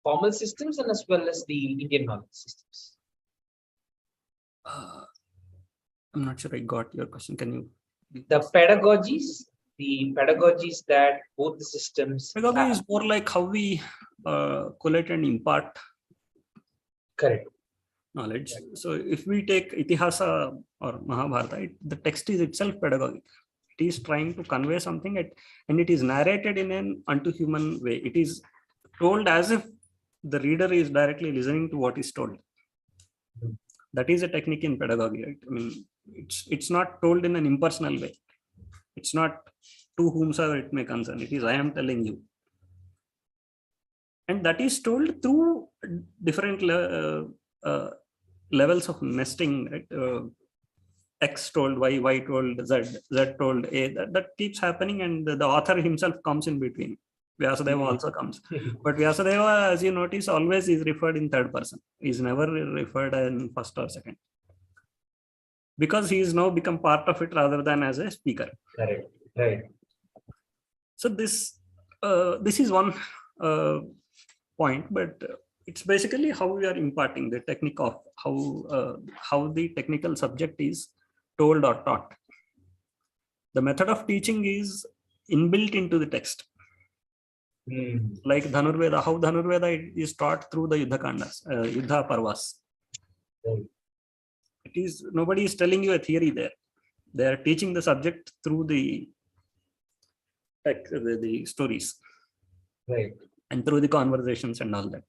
formal systems and as well as the Indian knowledge systems? I'm not sure I got your question. Can you? The pedagogies that both the systems Pedagogy have. is more like how we collect and impart Correct. knowledge. So if we take Itihasa or Mahabharata, the text is itself pedagogic. It is trying to convey something and it is narrated in an unto human way. It is told as if the reader is directly listening to what is told. That is a technique in pedagogy, right? I mean, it's not told in an impersonal way. It's not to whomsoever it may concern. It is I am telling you. And that is told through different levels of nesting, right? X told Y, Y told Z, Z told A. That keeps happening, and the author himself comes in between. Vyasadeva also comes. But Vyasadeva, as you notice, always is referred in third person. He is never referred in first or second. Because he is now become part of it rather than as a speaker. Correct. Right. So this is one point, but it's basically how we are imparting the technique of how the technical subject is told or taught. The method of teaching is inbuilt into the text. Like Dhanurveda, how Dhanurveda is taught through the Yuddha Kandas, Yuddha Parvas. It is, nobody is telling you a theory there. They are teaching the subject through the stories. Right. And through the conversations and all that.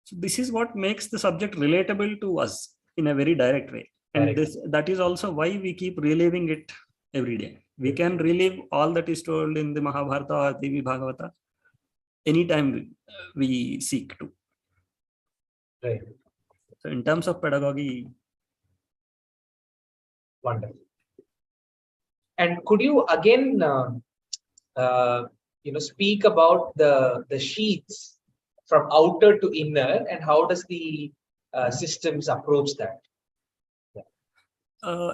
So this is what makes the subject relatable to us in a very direct way. And that is also why we keep reliving it every day. We can relive all that is told in the Mahabharata or Devi Bhagavata anytime we seek to. Right. So in terms of pedagogy. Wonderful. And could you again speak about the sheaths from outer to inner, and how does the systems approach that?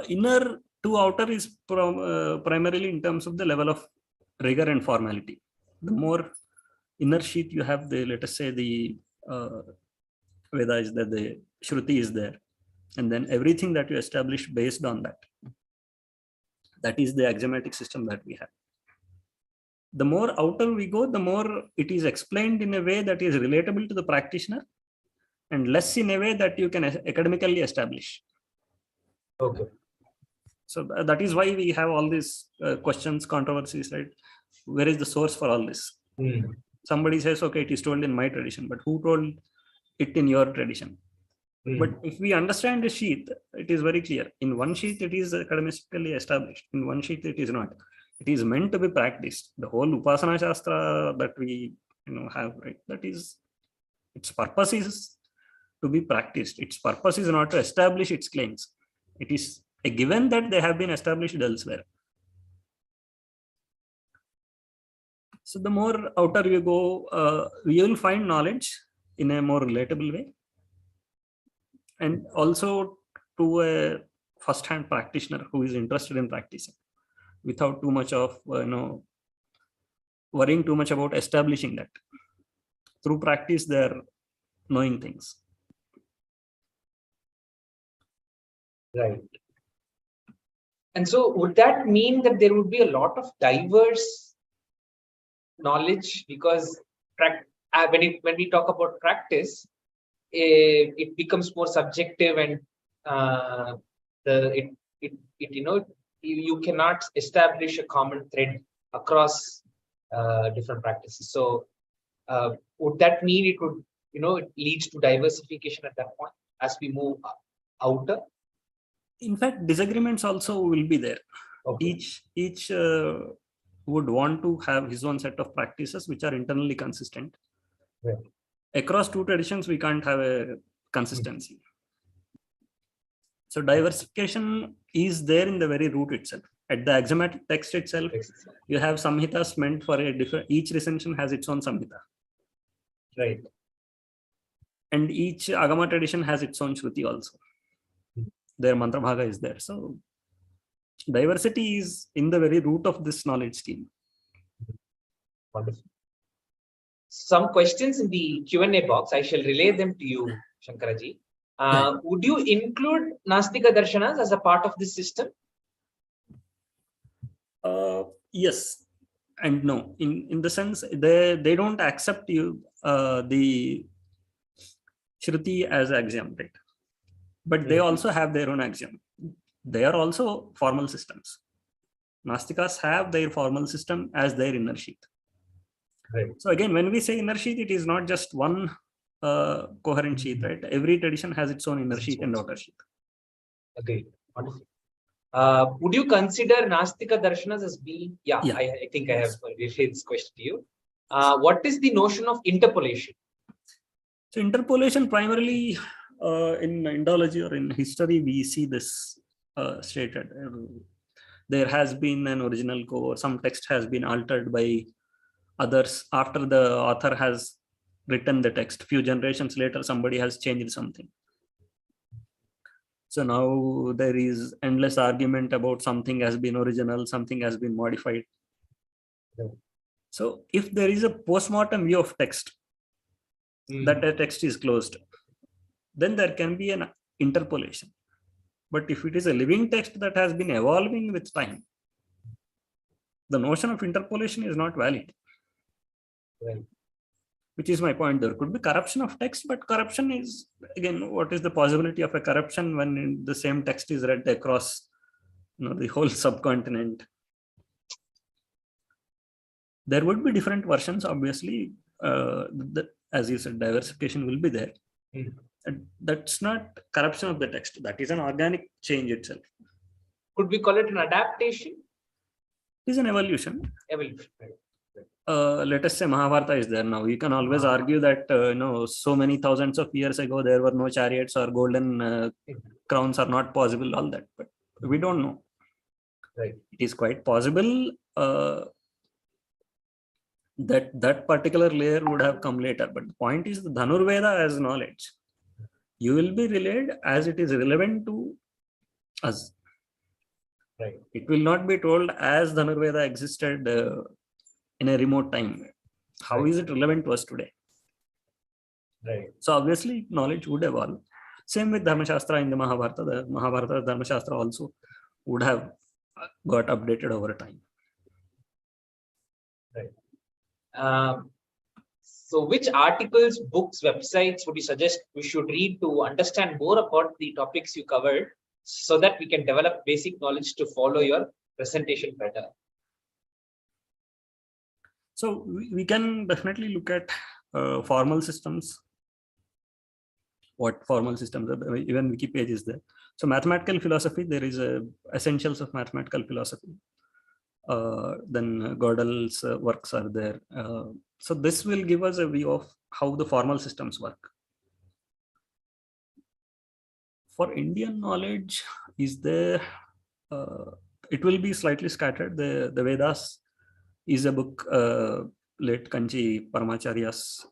Inner to outer is primarily in terms of the level of rigor and formality. The more inner sheath you have, the, let us say, the Veda is there, the Shruti is there, and then everything that you establish based on that. That is the axiomatic system that we have. The more outer we go, the more it is explained in a way that is relatable to the practitioner, and less in a way that you can academically establish. Okay. So that is why we have all these questions, controversies, right? Where is the source for all this? Somebody says, okay, it is told in my tradition, but who told it in your tradition? But if we understand the sheath, it is very clear. In one sheath, it is academically established. In one sheath, it is not. It is meant to be practiced. The whole Upasana Shastra that we have, right? That is, its purpose is to be practiced. Its purpose is not to establish its claims. It is a given that they have been established elsewhere. So the more outer you go, you will find knowledge in a more relatable way, and also to a first-hand practitioner who is interested in practicing, without too much of worrying too much about establishing that. Through practice, they're knowing things. Right. And so would that mean that there would be a lot of diverse knowledge? Because when we talk about practice, it becomes more subjective, and you cannot establish a common thread across different practices. So would that mean it would it leads to diversification at that point as we move outer? In fact, disagreements also will be there. Okay. Each would want to have his own set of practices which are internally consistent. Right. Across two traditions, we can't have a consistency. So diversification is there in the very root itself. At the axiomatic text itself, you have samhitas meant for a different. Each recension has its own samhita. Right. And each agama tradition has its own shruti also. Their mantra bhaga is there. So diversity is in the very root of this knowledge stream. Wonderful. Some questions in the Q&A box. I shall relay them to you, Shankaraji. Would you include Nastika Darshanas as a part of this system? Yes and no. In the sense, they don't accept the Shruti as axiom, right? But they also have their own axiom. They are also formal systems. Nastikas have their formal system as their inner sheath. Right. So again, when we say inner sheath, it is not just one coherent sheath, right? Every tradition has its own inner sheath and outer sheath. Agreed. Wonderful. Would you consider Nastika Darshanas as being? Yeah. I think I have relayed this question to you. What is the notion of interpolation? So interpolation primarily in Indology or in history, we see this stated. There has been an original core, some text has been altered by others after the author has written the text. Few generations later, somebody has changed something. So now there is endless argument about something has been original, something has been modified. So if there is a postmortem view of text, that the text is closed, then there can be an interpolation. But if it is a living text that has been evolving with time, the notion of interpolation is not valid. Right. Which is my point. There could be corruption of text, but corruption is, again, what is the possibility of a corruption when the same text is read across the whole subcontinent? There would be different versions, obviously. As you said, diversification will be there. And that's not corruption of the text. That is an organic change itself. Could we call it an adaptation? It is an evolution. Evolution, right. Let us say Mahabharata is there now. You can always argue that so many thousands of years ago there were no chariots or golden crowns are not possible, all that, but we don't know. Right. It is quite possible that particular layer would have come later, but the point is the Dhanurveda as knowledge, you will be relayed as it is relevant to us. Right. It will not be told as Dhanurveda existed in a remote time. How is it relevant to us today? Right. So obviously knowledge would evolve. Same with Dharma Shastra in the Mahabharata. The Mahabharata Dharma Shastra also would have got updated over time. Right. So which articles, books, websites would you suggest we should read to understand more about the topics you covered, so that we can develop basic knowledge to follow your presentation better? So we can definitely look at formal systems. What formal systems are? Even wiki page is there. So mathematical philosophy, there is essentials of mathematical philosophy. Then Gödel's works are there. So this will give us a view of how the formal systems work. For Indian knowledge, is there? It will be slightly scattered. The Vedas is a book late Kanchi Paramacharya's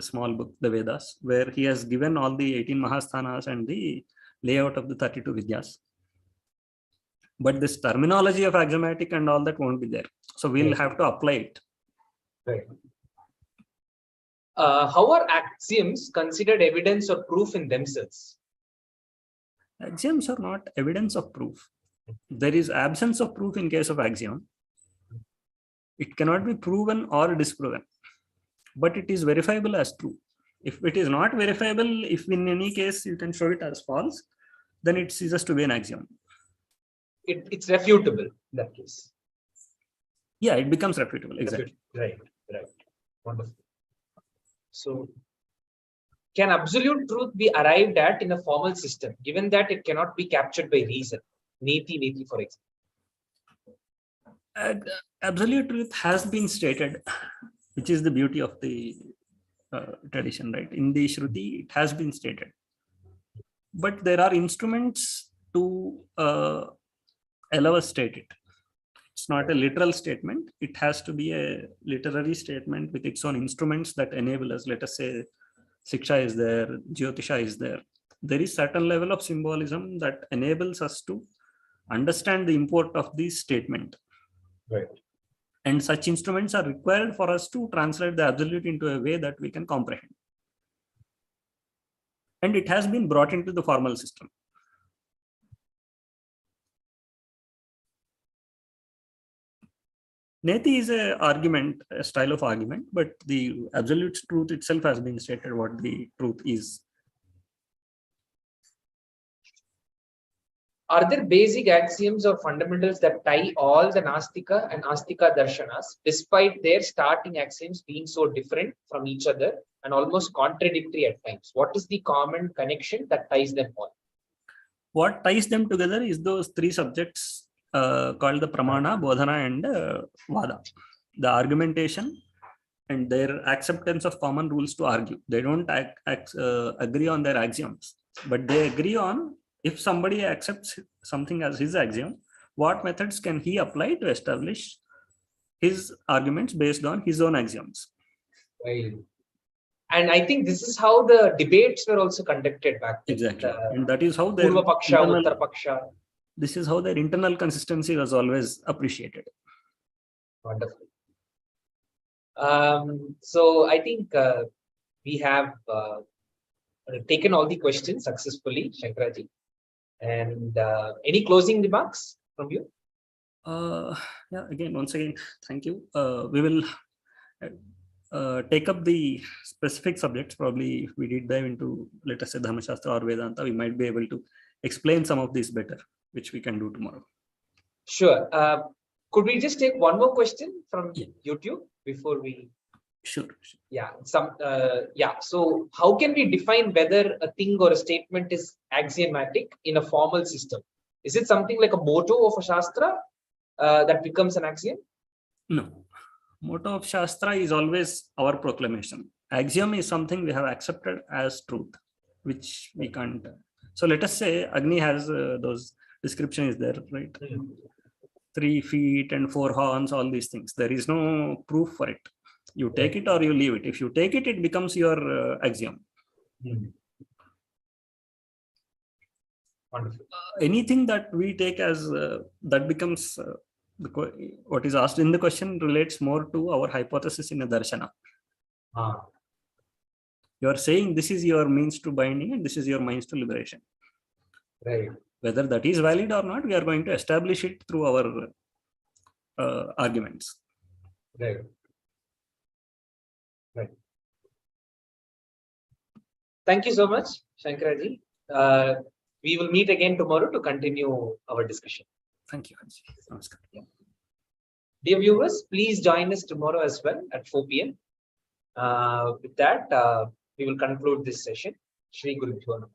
small book, the Vedas, where he has given all the 18 Mahasthanas and the layout of the 32 Vidyas. But this terminology of axiomatic and all that won't be there. So we'll have to apply it. Right. How are axioms considered evidence or proof in themselves? Axioms are not evidence of proof. There is absence of proof in case of axiom. It cannot be proven or disproven, but it is verifiable as true. If it is not verifiable, if in any case you can show it as false, then it ceases to be an axiom. It's refutable in that case. Yeah, it becomes refutable. Exactly. Right. Wonderful. So, can absolute truth be arrived at in a formal system, given that it cannot be captured by reason? Neti, for example. Absolute truth has been stated, which is the beauty of the tradition, right? In the Shruti, it has been stated. But there are instruments to allow us state it. It's not a literal statement. It has to be a literary statement with its own instruments that enable us. Let us say Siksha is there, Jyotisha is there. There is certain level of symbolism that enables us to understand the import of this statement. Right. And such instruments are required for us to translate the absolute into a way that we can comprehend. And it has been brought into the formal system. Neti is a style of argument, but the absolute truth itself has been stated what the truth is. Are there basic axioms or fundamentals that tie all the Nastika and Nastika Darshanas, despite their starting axioms being so different from each other and almost contradictory at times? What is the common connection that ties them all? What ties them together is those three subjects called the pramana, bodhana, and vada. The argumentation and their acceptance of common rules to argue. They don't agree on their axioms, but they agree on if somebody accepts something as his axiom, what methods can he apply to establish his arguments based on his own axioms. Right. And I think this is how the debates were also conducted back then. Exactly. And that is how their Purva Paksha, Uttar Paksha. This is how their internal consistency was always appreciated. Wonderful. So I think we have taken all the questions successfully, Shankaraji. And any closing remarks from you? Yeah, once again, thank you. We will take up the specific subjects. Probably if we did dive into, let us say, Dharma Shastra or Vedanta, we might be able to explain some of these better, which we can do tomorrow. Sure. Could we just take one more question from YouTube before we? Sure. Yeah. So how can we define whether a thing or a statement is axiomatic in a formal system? Is it something like a motto of a Shastra that becomes an axiom? No. Motto of Shastra is always our proclamation. Axiom is something we have accepted as truth, which we can't. So let us say Agni has those description is there, right? Mm-hmm. 3 feet and 4 horns, all these things. There is no proof for it. You take it or you leave it. If you take it, it becomes your axiom. Mm-hmm. Wonderful. Anything that we take as that becomes what is asked in the question relates more to our hypothesis in a darshana. You are saying this is your means to binding and this is your means to liberation. Right. Whether that is valid or not, we are going to establish it through our arguments. Right. Right. Thank you so much, Shankaraji. We will meet again tomorrow to continue our discussion. Thank you. Namaskar. Dear viewers, please join us tomorrow as well at 4 p.m. With that, we will conclude this session. Shri Guru Bhyo Namaha.